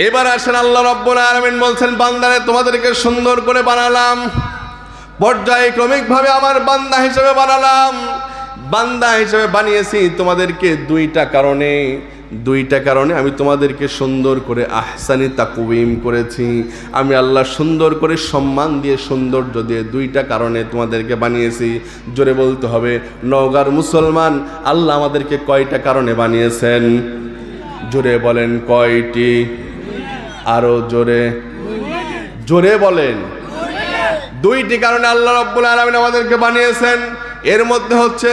এবার আসেন, আল্লাহ রাব্বুল আলামিন বলছেন, বান্দারে তোমাদেরকে সুন্দর করে বানালাম, পর্যায়ক্রমিকভাবে আমার বান্দা হিসেবে বানালাম। বান্দা হিসেবে বানিয়েছি তোমাদেরকে দুইটা কারণে আমি তোমাদেরকে সুন্দর করে আহসানি তাকওয়িম করেছি। আমি আল্লাহ সুন্দর করে সম্মান দিয়ে, সৌন্দর্য দিয়ে দুইটা কারণে তোমাদেরকে বানিয়েছি। জোরে বলতে হবে, নওগাঁর মুসলমান, আল্লাহ আমাদেরকে কয়টা কারণে বানিয়েছেন? জোরে বলেন, কয়টি? আরো জোরে জোরে বলেন। দুইটি কারণে আল্লাহ রাব্বুল আলামিন আমাদেরকে বানিয়েছেন। এর মধ্যে হচ্ছে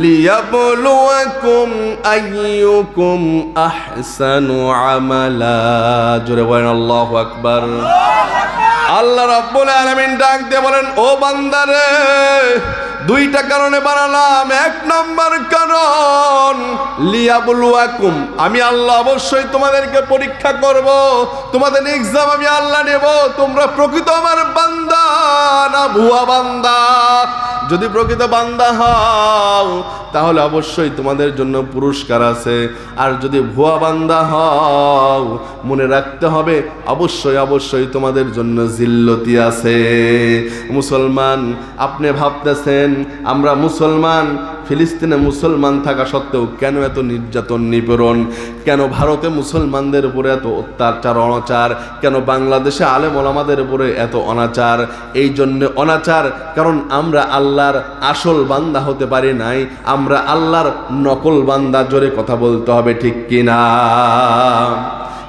লিয়াবলুয়াকুম আইয়ুকুম আহসানু আমালা। জোরে বলেন আল্লাহু আকবার। আল্লাহ রাব্বুল আলামিন ডাক দিয়ে বলেন, ও বান্দারে, দুইটা কারণে বানালাম। এক নম্বর কারণ, লিয়াবলুয়াকুম, আমি আল্লাহ অবশ্যই তোমাদেরকে পরীক্ষা করব, তোমাদের এক্সাম আমি আল্লাহ নেব, তোমরা প্রকৃত আমার বান্দা না ভুয়া বান্দা। যদি প্রকৃত বান্দা হও তাহলে অবশ্যই তোমাদের জন্য পুরস্কার আছে, আর যদি ভুয়া বান্দা হও মনে রাখতে হবে অবশ্যই তোমাদের জন্য জিল্লতি আছে। মুসলমান, আপনি ভাবতেছেন আমরা মুসলমান, ফিলিস্তিনে মুসলমান থাকা সত্ত্বেও কেন এত নির্যাতন নিপীড়ন, কেন ভারতে মুসলমানদের উপরে এত অত্যাচার অনাচার, কেন বাংলাদেশে আলেম ওলামাদের উপরে এত অনাচার? এই জন্য অনাচার কারণ আমরা আল্লাহর আসল বান্দা হতে পারি নাই, আমরা আল্লাহর নকল বান্দা। জোরে কথা বলতে হবে, ঠিক কিনা?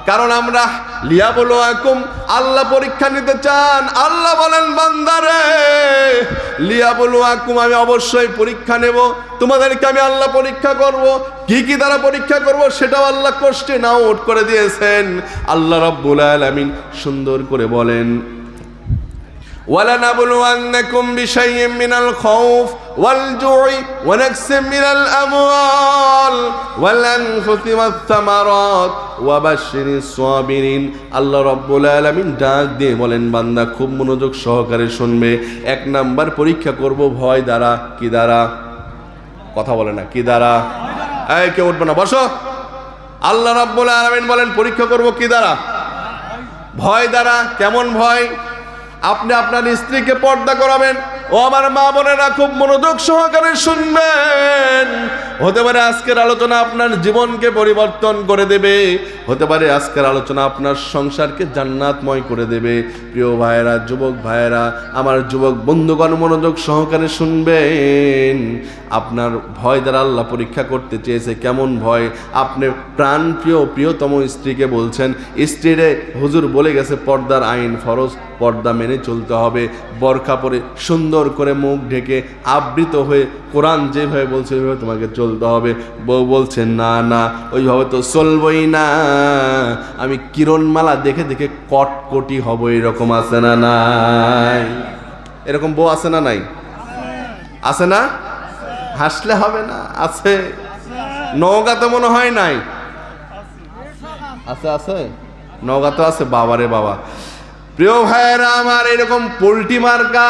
কারণ আমরা লিয়াবলুয়াকুম, আল্লাহ পরীক্ষা নিতে চান। আল্লাহ বলেন, বান্দারে লিয়াবলুয়াকুম, আমি অবশ্যই পরীক্ষা নেব, তোমাদেরকে আমি আল্লাহ পরীক্ষা করব। কি কি দ্বারা পরীক্ষা করব সেটাও আল্লাহ কোশ্চেন আউট করে দিয়েছেন। আল্লাহ রাব্বুল আলামিন সুন্দর করে বলেন, وَلَنَبْلُوَنَّكُمْ بِشَيْءٍ مِّنَ الْخَوْفِ وَالْجُوعِ وَنَقْصٍ مِّنَ الْأَمْوَالِ وَالْأَنفُسِ وَالثَّمَرَاتِ وَبَشِّرِ الصَّابِرِينَ। আল্লাহ রাব্বুল আলামিন ডাক দিয়ে বলেন, বান্দা খুব মনোযোগ সহকারে শুনবে। এক নাম্বার পরীক্ষা করব ভয় দ্বারা। কি দ্বারা? কথা বলে না, কি দ্বারা? এই কেউ উঠবে না, বসো। আল্লাহ রাব্বুল আলামিন বলেন পরীক্ষা করব কি দ্বারা? ভয় দ্বারা। কেমন ভয়? আপনি আপনার স্ত্রীকে পর্দা করাবেন। ও আমার মা বোনেরা, খুব মনোযোগ সহকারে শুনবেন। হতে পারে আজকের আলোচনা আপনার জীবনকে পরিবর্তন করে দেবে, হতে পারে আজকের আলোচনা আপনার সংসারকে জান্নাতময় করে দেবে। প্রিয় ভাইয়েরা, যুবক ভাইয়েরা, আমার যুবক বন্ধুগণ, মনোযোগ সহকারে শুনবেন। আপনার ভয় দ্বারা আল্লাহ পরীক্ষা করতে চেয়েছে। কেমন ভয়? আপনি প্রাণ প্রিয়তম স্ত্রীকে বলছেন, স্ত্রীরে হুজুর বলে গেছে পর্দার আইন ফরজ, পর্দা মেনে চলতে হবে, বোরকা পরে সুন্দর করে মুখ ঢেকে আবৃত হয়ে কোরআন যেভাবে বলছে ওইভাবে তোমাকে চলতে হবে। বউ বলছে, না না, ওইভাবে তো চলবই না, আমি কিরণমালা দেখে দেখে কটকটি হব। এরকম আছে না নাই? এরকম বউ আছে না নাই? আছে না? হাসলে হবে না, আছে। নওগাঁতে মনে হয় নাই? আছে আছে, নওগাঁতে আছে। বাবারে বাবা। প্রিয় ভাইয়েরা আমার, এরকম পোল্ট্রি মার্কা,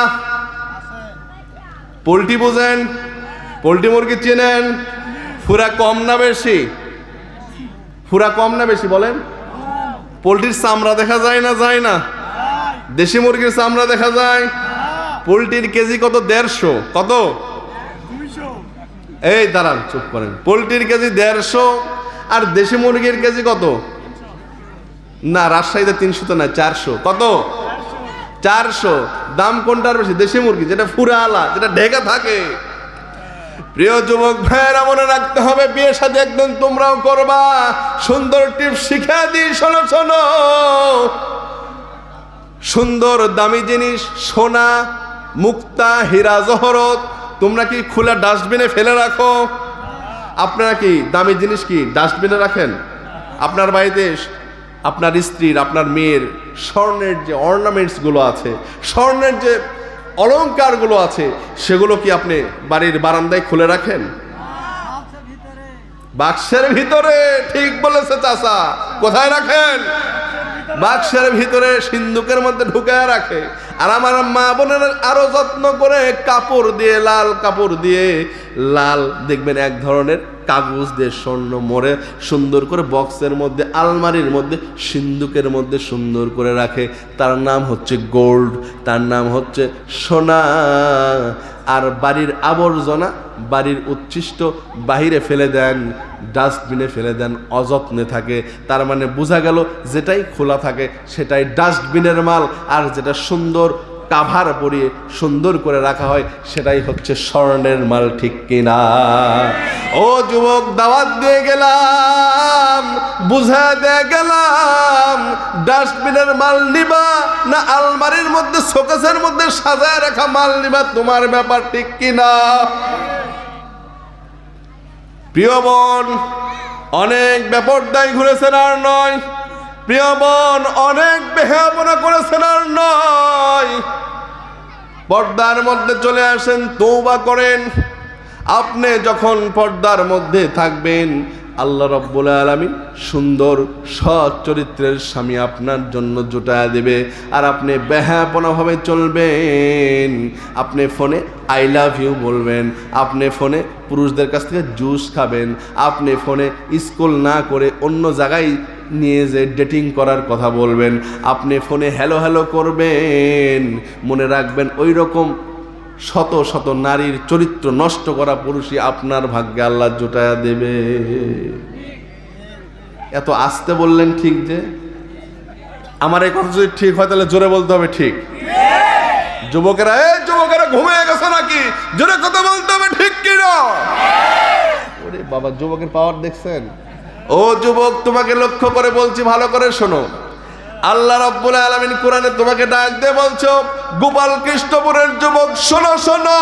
পোল্ট্রি বোঝেন? পোল্ট্রি মুরগি চেনেন? ফুরা কম না বেশি? ফুরা কম না বেশি বলেন? পোল্ট্রির চামড়া দেখা যায় না? যায় না? দেশি মুরগির চামড়া দেখা যায়? পোল্ট্রির কেজি কত? 150। কত? এই দাঁড়ান, চুপ করেন। পোল্ট্রির কেজি 150, আর দেশি মুরগির কেজি কত? না, রাজশাহীতে 300 তো না, 400। কত? 400। দাম কোনটার বেশি? দেশি মুরগি, যেটা ফুরা আলা, যেটা ঢেকে থাকে। প্রিয় যুবক ভাইয়েরা, মনে রাখতে হবে, বিয়ে শাদী একদম তোমরাও করবা। সুন্দর টিপস শিখা দিই, শোনো শোনো। সুন্দর দামি জিনিস, সোনা, মুক্তা, হীরা, জহরত, তোমরা কি খোলা ডাস্টবিনে ফেলে রাখো? আপনারা কি দামি জিনিস কি ডাস্টবিনে রাখেন? আপনার বাড়িতে আপনার স্ত্রীর, আপনার মেয়ের স্বর্ণের যে অর্নামেন্টসগুলো আছে, স্বর্ণের যে অলংকারগুলো আছে, সেগুলো কি আপনি বাড়ির বারান্দায় খুলে রাখেন? বাক্সের ভিতরে। ঠিক বলেছে চাচা। কোথায় রাখেন? বাক্সের ভিতরে, সিন্ধুকের মধ্যে ঢুকায় রাখে। আর আমার মা বোনের আরো যত্ন করে কাপড় দিয়ে, লাল কাপড় দিয়ে, লাল দেখবেন এক ধরনের কাগজ দিয়ে স্বর্ণ মোড়ে সুন্দর করে বক্সের মধ্যে, আলমারির মধ্যে, সিন্দুকের মধ্যে সুন্দর করে রাখে। তার নাম হচ্ছে গোল্ড, তার নাম হচ্ছে সোনা। আর বাড়ির আবর্জনা, বাড়ির উচ্ছিষ্ট বাহিরে ফেলে দেন, ডাস্টবিনে ফেলে দেন, অযত্নে থাকে। তার মানে বোঝা গেল যেটাই খোলা থাকে সেটাই ডাস্টবিনের মাল, আর যেটা সুন্দর কাভার পরিয়ে সুন্দর করে রাখা হয় সেটাই হচ্ছে স্বর্ণের মাল। ঠিক কিনা? ও যুবক, দাওয়াত দিয়ে গেলাম, বুঝা দিয়ে গেলাম, ডাস্টবিনের মাল নিবা না আলমারির মধ্যে শোকেসের মধ্যে সাজায় রাখা মাল নিবা, তোমার ব্যাপার। ঠিক কিনা? প্রিয় বোন, অনেক বেপরদায় ঘুরেছেন আর নয়। প্রিয় বোন, অনেক বেহায়াপনা করেছেন আর নয়। পর্দার মধ্যে চলে আসেন, তওবা করেন। আপনি যখন পর্দার মধ্যে থাকবেন, আল্লাহ রাব্বুল আলামিন সুন্দর সৎ চরিত্রের স্বামী আপনার জন্য জোটায়া দেবে। আর আপনি বেহায়াপনাভাবে চলবেন। আপনি ফোনে আই লাভ ইউ বলবেন, আপনি ফোনে পুরুষদের কাছ থেকে জুস খাবেন, আপনি ফোনে স্কুল না করে অন্য জায়গায় নিয়ে যে ডেটিং করার কথা বলবেন, আপনি ফোনে হ্যালো হ্যালো করবেন। মনে রাখবেন, ওই রকম শত শত নারীর চরিত্র নষ্ট করা পুরুষই আপনার ভাগ্যে আল্লাহ জোটায়া দেবে। এত আস্তে বললেন ঠিক যে? আমার এই কথা যদি ঠিক হয় তাহলে জোরে বলতে হবে ঠিক। যুবকেরা, যুবকেরা ঘুমিয়ে গেছে নাকি? জোরে কথা বলতে হবে ঠিক কিনা? ওরে বাবা, যুবকের পাওয়ার দেখছেন? ও যুবক, তোমাকে লক্ষ্য করে বলছি, ভালো করে শোনো। আল্লাহ রাব্বুল আলামিন কোরআনে তোমাকে ডাক দিয়ে বলছো, গোপাল কৃষ্ণপুরের যুবক, শোনো শোনো,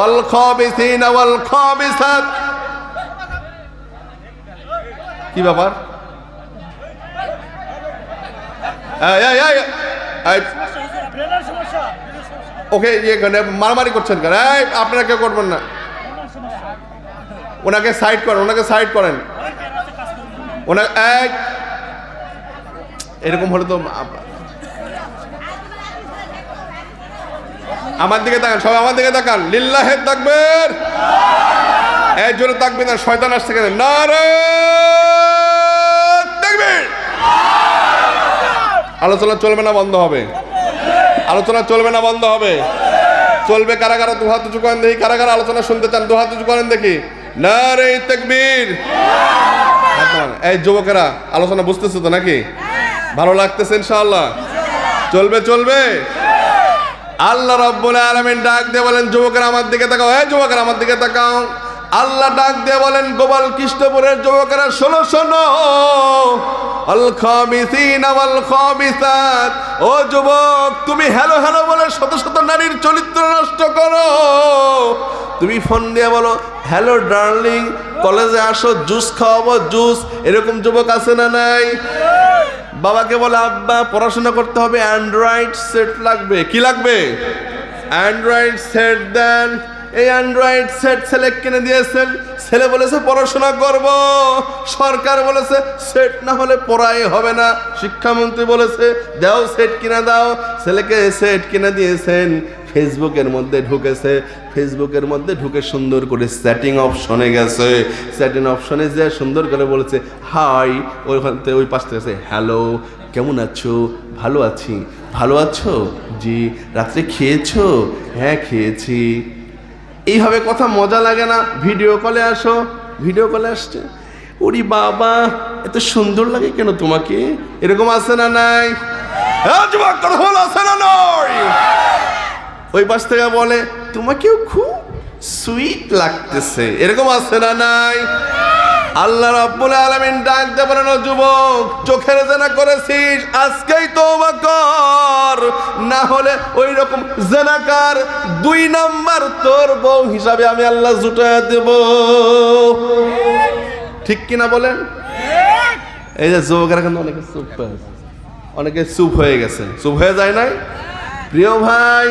আল খাবিসিনা ওয়াল খাবিসাত। কি ব্যাপার? ওকে, এখানে মারামারি করছেন কেন? আপনারা কেউ করবেন না, ওনাকে সাইড করেন, ওনাকে সাইড করেন। এরকম হলে তো আমার দিকে তাকান, সবাই আমার দিকে তাকান। লিল্লাহে তাকবীর। এই জোরে তাকবীর না, শয়তান আসছে কেন? নারে তাকবীর। আলোচনা চলবে না, বন্ধ হবে। আলোচনা চলবে না, বন্ধ হবে। চলবে। কারা কারা দু হাত উঁচু করেন দেখি? কারা কারা আলোচনা শুনতে চান? দু হাত উঁচু করেন দেখি। নারে তাকবীর। এই যুবকেরা, আলোচনা বুঝতেছো তো নাকি? ভালো লাগতেছে ইনশাআল্লাহ? চলবে চলবে। আল্লাহ রাব্বুল আলামিন ডাক দিয়ে বলেন, যুবকেরা আমার দিকে তাকাও। এই যুবকেরা আমার দিকে তাকাও। আল্লাহ ডাক দিয়ে বলেন, গোপাল কৃষ্ণপুরের যুবকেরা শোনো শোনো, আল খাবিসিনা ওয়াল খাবিসাত। ও যুবক, তুমি হ্যালো হ্যালো বলে শত শত নারীর চরিত্র নষ্ট করো। তুমি ফোন দিয়ে বলো, হ্যালো ডার্লিং, কলেজে আসো, জুস খাওয়াবো, জুস। এরকম যুবক আছে না নাই? বাবাকে বলে, আব্বা পড়াশোনা করতে হবে, অ্যান্ড্রয়েড সেট লাগবে। কি লাগবে? অ্যান্ড্রয়েড সেট দেন। এই অ্যান্ড্রয়েড সেট ছেলে কিনে দিয়েছেন। ছেলে বলেছে পড়াশোনা করব, সরকার বলেছে সেট না হলে পড়াই হবে না। শিক্ষামন্ত্রী বলেছে দাও, সেট কিনে দাও। ছেলেকে সেট কিনে দিয়েছেন। ফেসবুকের মধ্যে ঢুকেছে। ফেসবুকের মধ্যে ঢুকে সুন্দর করে চ্যাটিং অপশনে গেছে। চ্যাটিং অপশনে যে সুন্দর করে বলেছে হাই, ওইখান থেকে ওই পাশ থেকে হ্যালো, কেমন আছো? ভালো আছি। ভালো আছো? জি। রাত্রে খেয়েছো? হ্যাঁ খেয়েছি। এইভাবে কথা মজা লাগে না? ভিডিও কলে আসো। ভিডিও কলে আসছে, ওরে বাবা এত সুন্দর লাগে কেন তোমাকে? এরকম আছে না নাই? কথা বলো, আছে না নাই? ওই পাশ থেকে বলে তোমাকেও খুব সুইট লাগতেছে। এরকম আছে না নাই? আল্লাহ রাব্বুল আলামিন ডাক দিয়ে বলেন, যুবক, চোখের জেনা করেছিস, আজকেই তওবা কর, না হলে ওই রকম জেনাকার 2 নাম্বার তোর বউ হিসাবে আমি আল্লাহ জুটায়া দেব। ঠিক কিনা বলেন? এই যে যুবকেরা কিন্তু অনেকে চুপ হয়ে গেছে, অনেকে চুপ হয়ে গেছে। চুপ হয়ে যায় নাই? প্রিয় ভাই,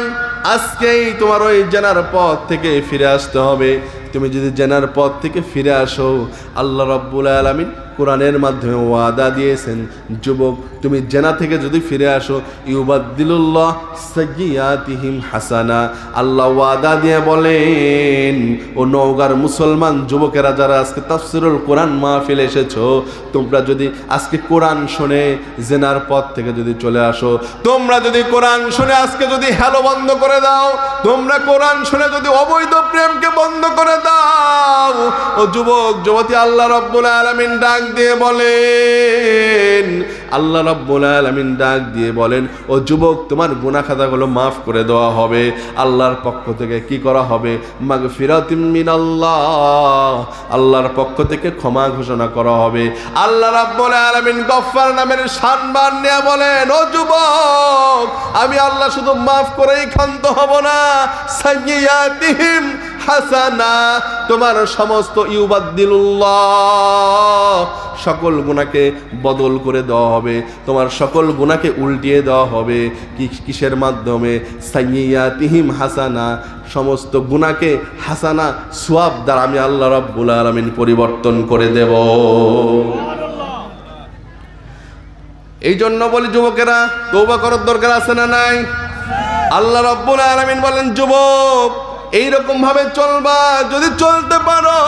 আজকেই তোমার ওই জেনার পথ থেকে ফিরে আসতে হবে। তুমি যদি জেনার পথ থেকে ফিরে আসো, আল্লাহ রাব্বুল আলামিন কোরআনের মাধ্যমে ওয়াদা দিয়েছেন, যুবক তুমি জেনা থেকে যদি ফিরে আসো, ইউবাদদিলুল্লাহ সাইয়্যাতিহিম হাসানা, আল্লাহ ওয়াদা দিয়ে বলেন ও নওগাঁর মুসলমান যুবকেরা যারা আজকে তাফসীরুল কোরআন মাহফিল এসেছো, তোমরা যদি আজকে কোরআন শুনে জেনার পথ থেকে যদি চলে আসো, তোমরা যদি কোরআন শুনে আজকে যদি হ্যালো বন্ধ করে দাও, তোমরা কোরআন শুনে যদি অবৈধ প্রেমকে বন্ধ করে দাও, ও যুবক যুবতী, আল্লাহ রাব্বুল আলামিন ডাক দিয়ে বলেন, আল্লাহ রাব্বুল আলামিন ডাক দিয়ে বলেন, ও যুবক তোমার গুনাহ খাতাগুলো মাফ করে দেওয়া হবে। আল্লাহর পক্ষ থেকে কি করা হবে? মাগফিরাতুম মিনাল্লাহ, আল্লাহর পক্ষ থেকে ক্ষমা ঘোষণা করা হবে। আল্লাহ রাব্বুল আলামিন গফফার নামের শানবান নিয়ে বলেন, ও যুবক আমি আল্লাহ শুধু মাফ করেই ক্ষান্ত হব না, সাইয়্যাতিহিম হাসানা, তোমার সমস্ত ইউবাদদিলুল্লাহ সকল গুনাহকে বদল করে দেওয়া হবে, তোমার সকল গুনাহকে উল্টিয়ে দেওয়া হবে। কিসের মাধ্যমে? সাইয়্যাতিহিম হাসানা, সমস্ত গুনাহকে হাসানা সওয়াব দ্বারা আমি আল্লাহ রাব্বুল আলামিন পরিবর্তন করে দেব। এই জন্য বলি যুবকেরা, তওবা করার দরকার আছে না নাই? আল্লাহ রাব্বুল আলামিন বলেন, যুবক এইরকম ভাবে চলবা, যদি চলতে পারো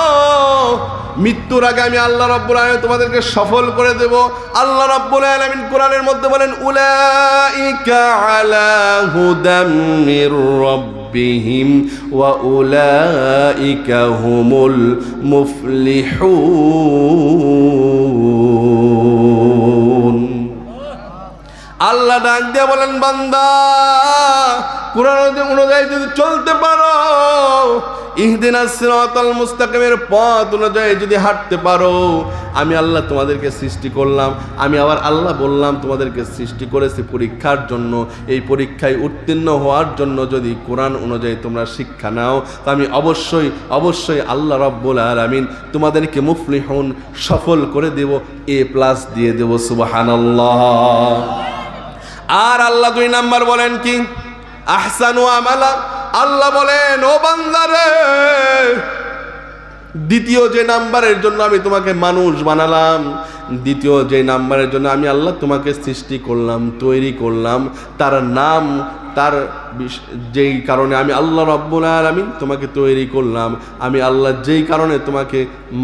মৃত্যুর আগে আমি আল্লাহ রাব্বুল আলামিন তোমাদেরকে সফল করে দেব। আল্লাহ রাব্বুল আলামিন কোরআনের মধ্যে বলেন, উলাইকা আলা হুদাম মির রাব্বিহিম ওয়া উলাইকা হুমুল মুফলিহুন। আল্লাহ ডাক দিয়ে বলেন, বান্দা কোরআন অনুযায়ী যদি চলতে পারো, ইহদিনাস সিরাতাল মুস্তাকিমের পথ অনুযায়ী যদি হাঁটতে পারো, আমি আল্লাহ তোমাদেরকে সৃষ্টি করলাম, আমি আবার আল্লাহ বললাম তোমাদেরকে সৃষ্টি করেছি পরীক্ষার জন্য, এই পরীক্ষায় উত্তীর্ণ হওয়ার জন্য যদি কোরআন অনুযায়ী তোমরা শিক্ষা নাও, তো আমি অবশ্যই অবশ্যই আল্লাহ রাব্বুল আলামিন তোমাদেরকে মুফলিহুন সফল করে দেব, A+ দিয়ে দেব। সুবহানাল্লাহ। আর আল্লাহ 2 নাম্বার বলেন কি? আহসানু আমালা। আল্লাহ বলেন, ও বান্দারে, দ্বিতীয় যে নাম্বারের জন্য আমি তোমাকে মানুষ বানালাম, দ্বিতীয় যে নাম্বারের জন্য আমি আল্লাহ তোমাকে সৃষ্টি করলাম, তৈরি করলাম, তার নাম, তার যেই কারণে আমি আল্লাহ রাব্বুল আলামিন তোমাকে তৈরি করলাম, আমি আল্লাহ যেই কারণে তোমাকে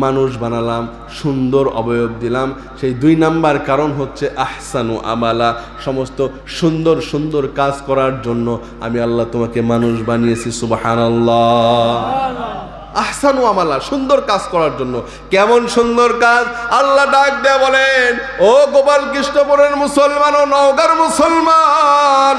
মানুষ বানালাম, সুন্দর অবয়ব দিলাম, সেই 2 নাম্বার কারণ হচ্ছে আহসানু আমালা, সমস্ত সুন্দর সুন্দর কাজ করার জন্য আমি আল্লাহ তোমাকে মানুষ বানিয়েছি। সুবহানাল্লাহ। আহসানু আমালা, সুন্দর কাজ করার জন্য। কেমন সুন্দর কাজ? আল্লাহ ডাক দেয়া বলেন, ও গোপাল কৃষ্ণপুরের মুসলমান ও নওগাঁর মুসলমান,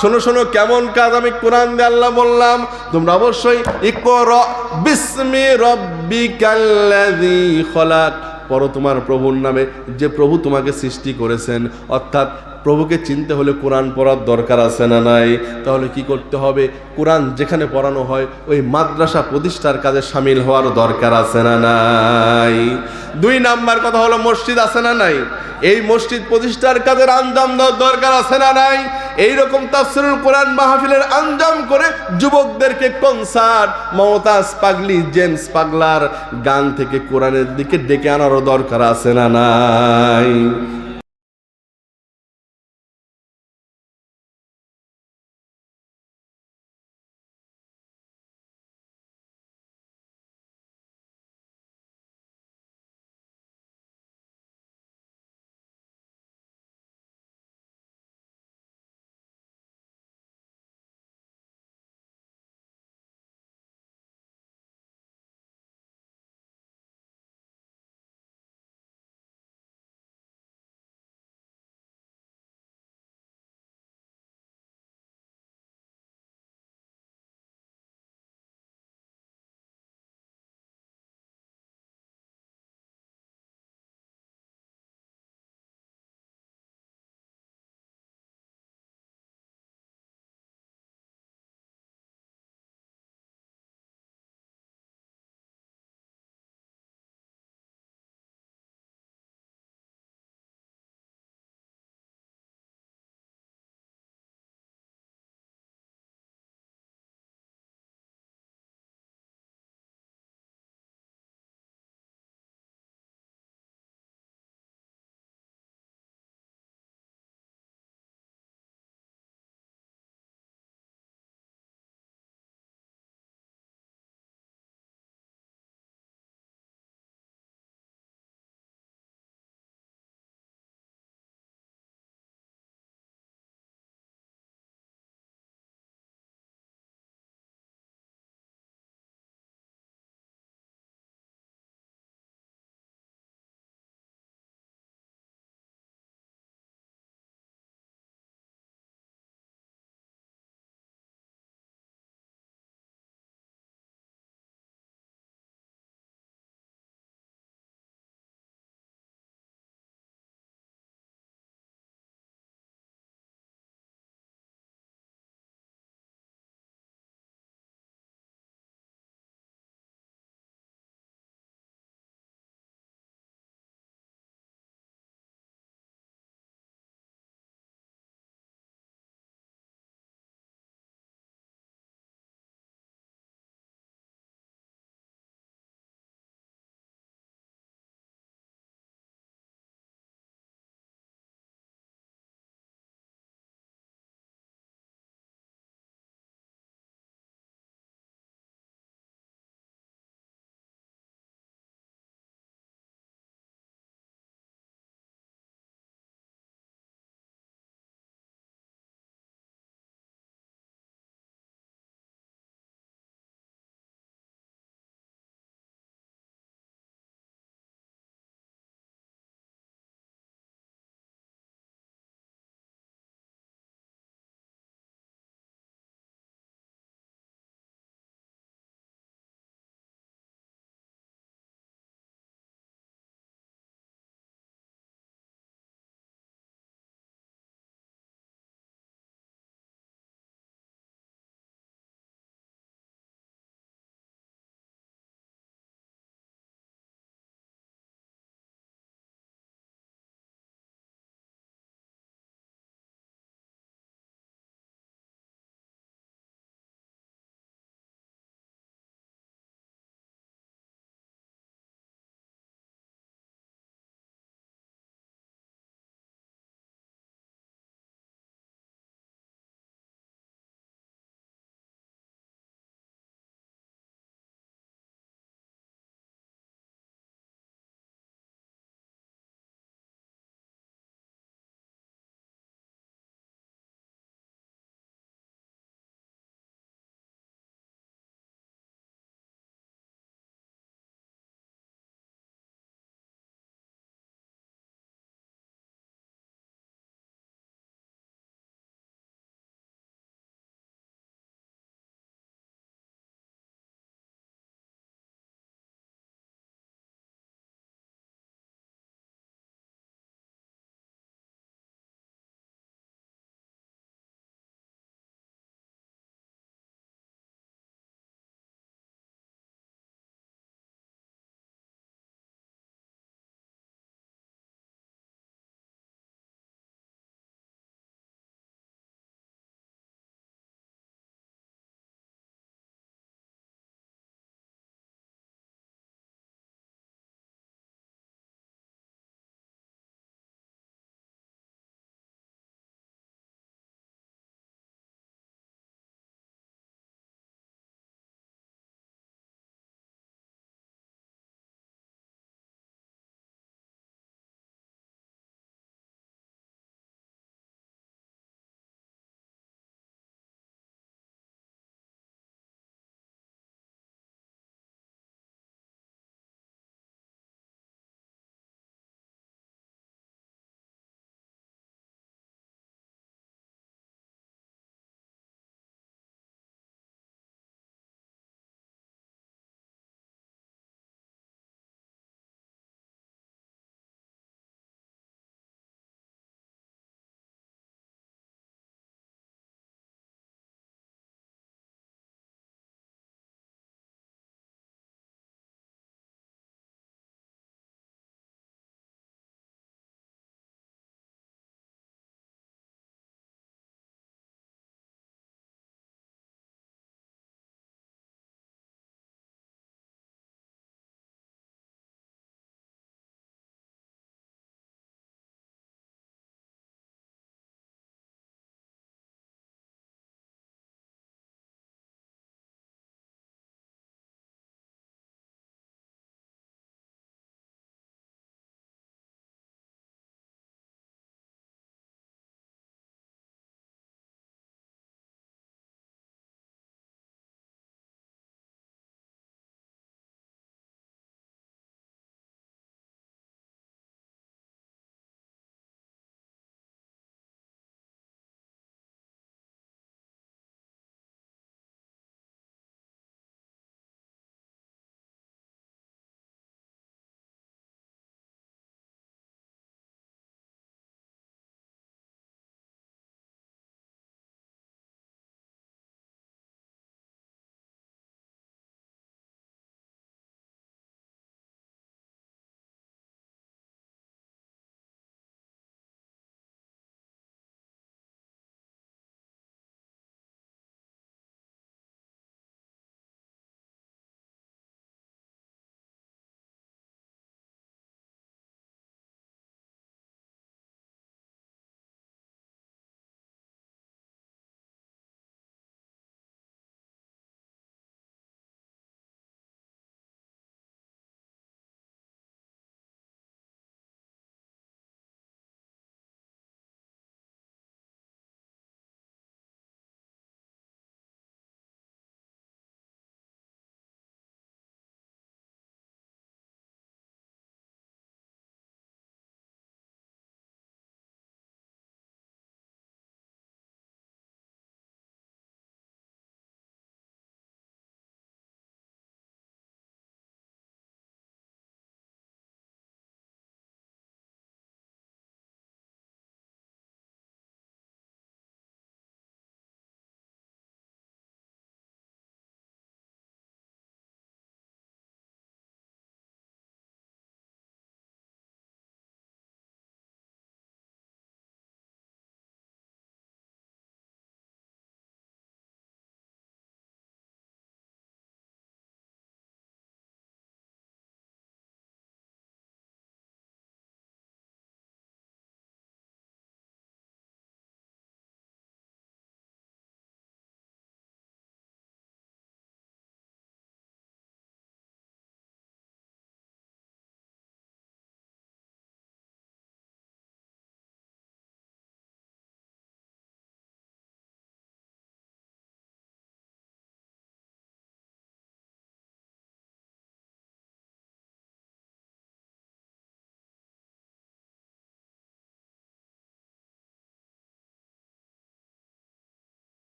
শোনো শোনো কেমন কাজ আমি কোরআন দিয়ে আল্লাহ বললাম, তোমরা অবশ্যই ইকরা বিসমি রাব্বিকাল্লাযী খলাক, পড়ো তোমার প্রভুর নামে, যে প্রভু তোমাকে সৃষ্টি করেছেন। অর্থাৎ প্রভুকে চিনতে হলে কোরআন পড়ার দরকার আছে না নাই? তাহলে কি করতে হবে? কোরআন যেখানে পড়ানো হয় ওই মাদ্রাসা প্রতিষ্ঠার কাজে শামিল হওয়ার দরকার আছে না নাই? 2 নাম্বার কথা হলো মসজিদ আছে না নাই? এই মসজিদ প্রতিষ্ঠার কাজের আঞ্জাম দেওয়ার দরকার আছে না নাই? এইরকম তাফসীরুল কোরআন মাহফিলের আঞ্জাম করে যুবকদেরকে কনসার্ট, মমতাজ পাগলি, জেমস পাগলার গান থেকে কোরআনের দিকে ডেকে আনারও দরকার আছে না নাই?